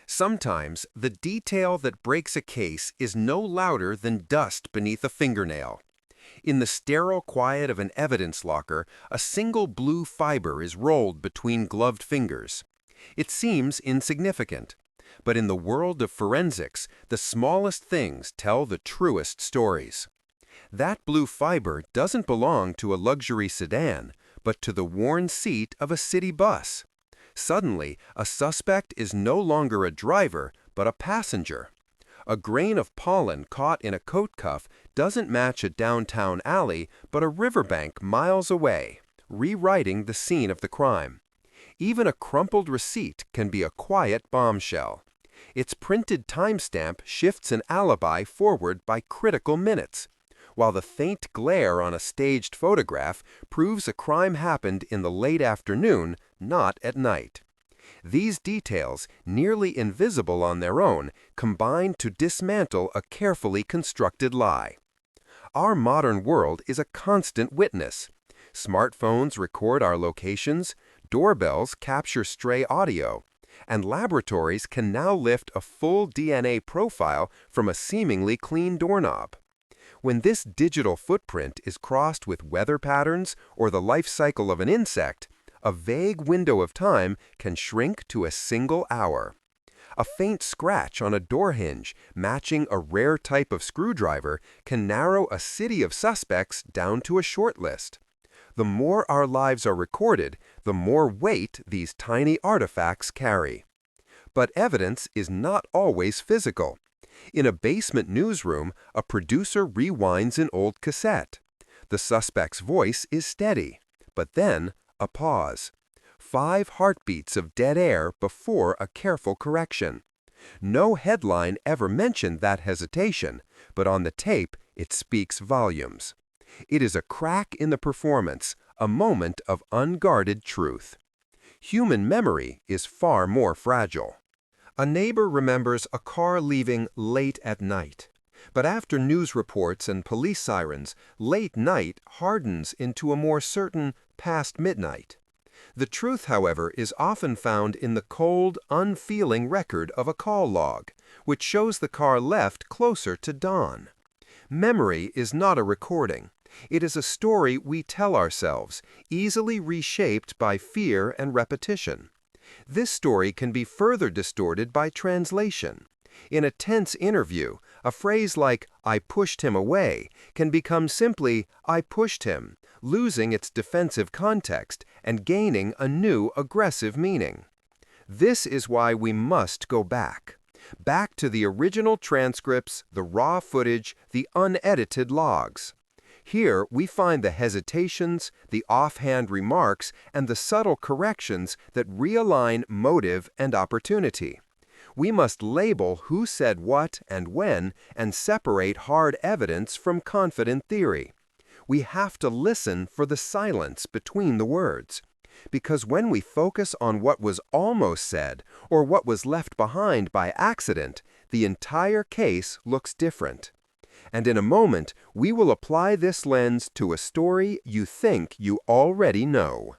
Sometimes the detail that breaks a case is no louder than dust beneath a fingernail. In the sterile quiet of an evidence locker, a single blue fiber is rolled between gloved fingers. It seems insignificant, but in the world of forensics, the smallest things tell the truest stories. That blue fiber doesn't belong to a luxury sedan, but to the worn seat of a city bus. Suddenly, a suspect is no longer a driver, but a passenger. A grain of pollen caught in a coat cuff doesn't match a downtown alley, but a riverbank miles away, rewriting the scene of the crime. Even a crumpled receipt can be a quiet bombshell. Its printed timestamp shifts an alibi forward by critical minutes, while the faint glare on a staged photograph proves a crime happened in the late afternoon, not at night. These details, nearly invisible on their own, combine to dismantle a carefully constructed lie. Our modern world is a constant witness. Smartphones record our locations, doorbells capture stray audio, and laboratories can now lift a full DNA profile from a seemingly clean doorknob. When this digital footprint is crossed with weather patterns or the life cycle of an insect, a vague window of time can shrink to a single hour. A faint scratch on a door hinge matching a rare type of screwdriver can narrow a city of suspects down to a short list. The more our lives are recorded, the more weight these tiny artifacts carry. But evidence is not always physical. In a basement newsroom, a producer rewinds an old cassette. The suspect's voice is steady, but then a pause. 5 heartbeats of dead air before a careful correction. No headline ever mentioned that hesitation, but on the tape it speaks volumes. It is a crack in the performance, a moment of unguarded truth. Human memory is far more fragile. A neighbor remembers a car leaving late at night. But after news reports and police sirens, late night hardens into a more certain past midnight. The truth, however, is often found in the cold, unfeeling record of a call log, which shows the car left closer to dawn. Memory is not a recording. It is a story we tell ourselves, easily reshaped by fear and repetition. This story can be further distorted by translation. In a tense interview, a phrase like, "I pushed him away," can become simply, "I pushed him," losing its defensive context and gaining a new aggressive meaning. This is why we must go back. Back to the original transcripts, the raw footage, the unedited logs. Here we find the hesitations, the offhand remarks, and the subtle corrections that realign motive and opportunity. We must label who said what and when and separate hard evidence from confident theory. We have to listen for the silence between the words. Because when we focus on what was almost said or what was left behind by accident, the entire case looks different. And in a moment, we will apply this lens to a story you think you already know.